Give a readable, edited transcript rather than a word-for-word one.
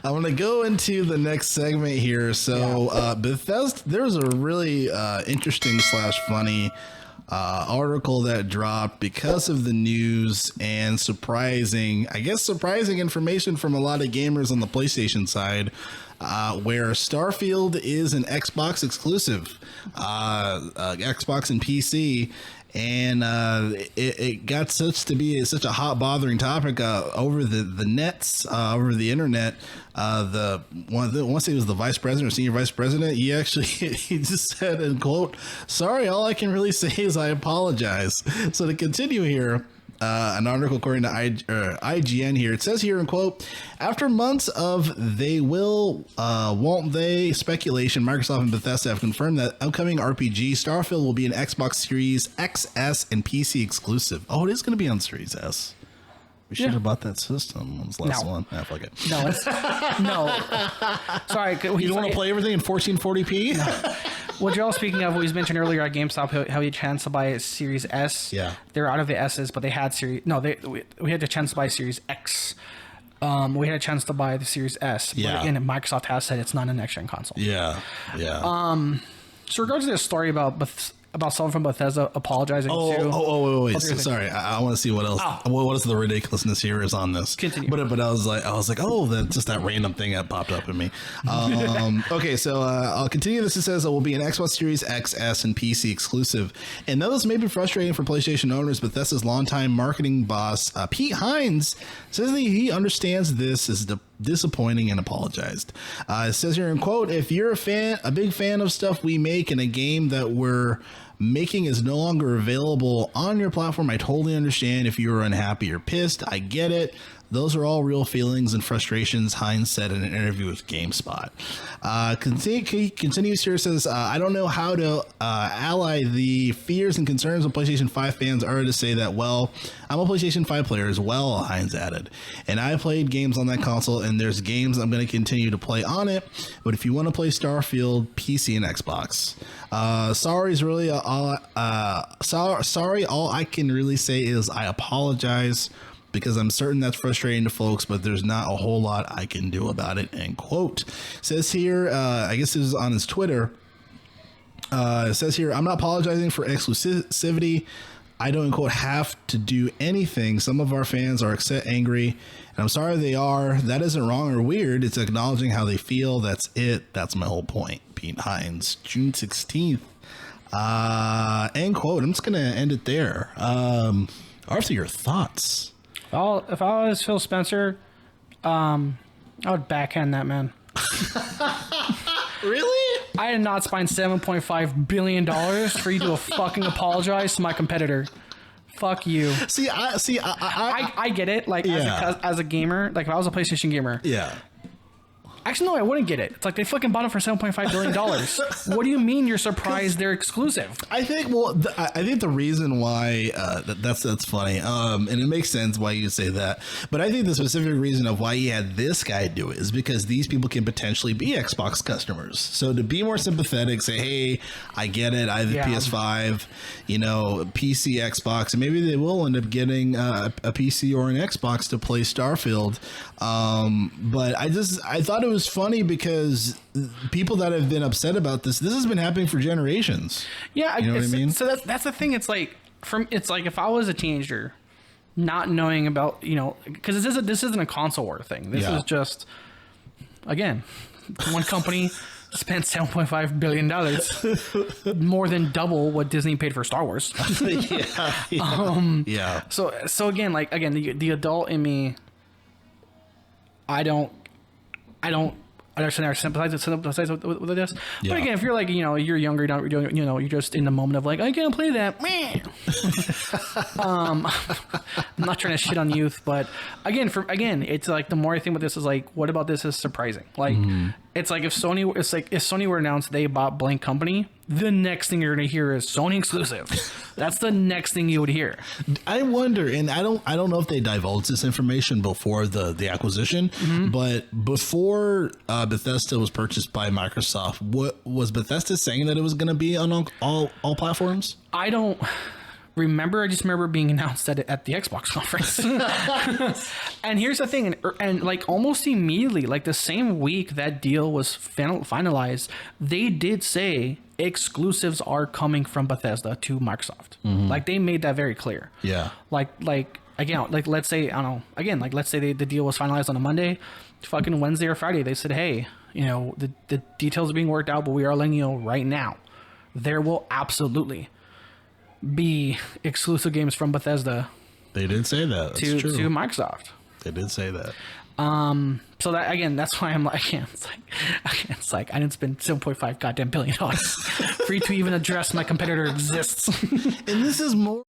I'm going to go into the next segment here. So Bethesda, there's a really interesting / funny article that dropped because of the news and surprising information from a lot of gamers on the PlayStation side, where Starfield is an Xbox exclusive, Xbox and PC. And it got such a hot, bothering topic over the nets, over the internet. Once he was the vice president or senior vice president, he just said, and quote, "Sorry, all I can really say is I apologize." So to continue here, an article according to IGN here, it says here in quote, "After months of they will, won't they speculation, Microsoft and Bethesda have confirmed that upcoming RPG Starfield will be an Xbox Series XS and PC exclusive." Oh, it is going to be on Series S. We should have bought that system. When's the last one? Fuck it. No, no. Sorry. You don't want to play everything in 1440p? No. What you're all speaking of, what was mentioned earlier at GameStop, how you chance to buy a Series S. Yeah. They're out of the S's, but they had Series... No, we had the chance to buy Series X. We had a chance to buy the Series S. Yeah. But again, Microsoft has said it's not a next-gen console. Yeah. Yeah. So regards to this story about someone from Bethesda apologizing to... Wait. So, sorry, I want to see what else. What is the ridiculousness here is on this? Continue. But I was like, oh, that's just that random thing that popped up in me. Okay, so I'll continue. This. It says it will be an Xbox Series X, S, and PC exclusive. And though this may be frustrating for PlayStation owners, Bethesda's longtime marketing boss, Pete Hines, says that he understands this is disappointing and apologized. It says here in quote, "If you're a big fan of stuff we make and a game that we're making is no longer available on your platform, I totally understand if you're unhappy or pissed. I get it. Those are all real feelings and frustrations," Hines said in an interview with GameSpot. Continues here, says, "I don't know how to ally the fears and concerns of PlayStation 5 fans are to say that, well, I'm a PlayStation 5 player as well," Hines added. "And I played games on that console, and there's games I'm going to continue to play on it. But if you want to play Starfield, PC and Xbox. Sorry, all I can really say is I apologize, because I'm certain that's frustrating to folks, but there's not a whole lot I can do about it," end quote. Says here, I guess this is on his Twitter. It says here, "I'm not apologizing for exclusivity. I don't, quote, have to do anything. Some of our fans are upset, angry, and I'm sorry they are. That isn't wrong or weird. It's acknowledging how they feel. That's it. That's my whole point." Pete Hines, June 16th. End quote. I'm just going to end it there. Arthur, your thoughts? If I was Phil Spencer, I would backhand that man. Really? I did not spend $7.5 billion for you to fucking apologize to my competitor. Fuck you. I get it. Like, as a gamer, like if I was a PlayStation gamer. Yeah. Actually, no, I wouldn't get it. It's like they fucking bought it for $7.5 billion. What do you mean you're surprised they're exclusive? I think, I think the reason why that's funny, and it makes sense why you say that, but I think the specific reason of why he had this guy do it is because these people can potentially be Xbox customers. So to be more sympathetic, say, hey, I get it. I have the PS5, PC, Xbox, and maybe they will end up getting a PC or an Xbox to play Starfield. But I thought it was funny because people that have been upset about this has been happening for generations. Yeah, you know what I mean. So that's the thing. It's like if I was a teenager, not knowing about because this isn't a console war thing. This is just again one company spent $7.5 billion, more than double what Disney paid for Star Wars. So again, the adult in me, I don't understand or sympathize with this. Yeah. But again, if you're you're younger, you're just in the moment of like, I can't play that. I'm not trying to shit on youth, but again, it's like the more I think about this is like, what about this is surprising? Like, it's like if Sony were to announce they bought blank company, the next thing you're going to hear is Sony exclusive. That's the next thing you would hear. I wonder, and I don't know if they divulged this information before the acquisition, but before Bethesda was purchased by Microsoft, what was Bethesda saying that it was going to be on all platforms? I don't. remember, I just remember being announced at the Xbox conference. And here's the thing, and like almost immediately, like the same week that deal was finalized, they did say exclusives are coming from Bethesda to Microsoft. Like they made that very clear. Yeah. Like again, like let's say, I don't know, again, like let's say the deal was finalized on a Monday, fucking Wednesday or Friday, they said, hey, you know, the details are being worked out, but we are letting you know right now, there will absolutely be exclusive games from Bethesda. They did say that. That's true. To Microsoft. They did say that. So that, again, that's why I'm like, it's like I didn't spend $7.5 goddamn billion for you to even address my competitor exists. And this is more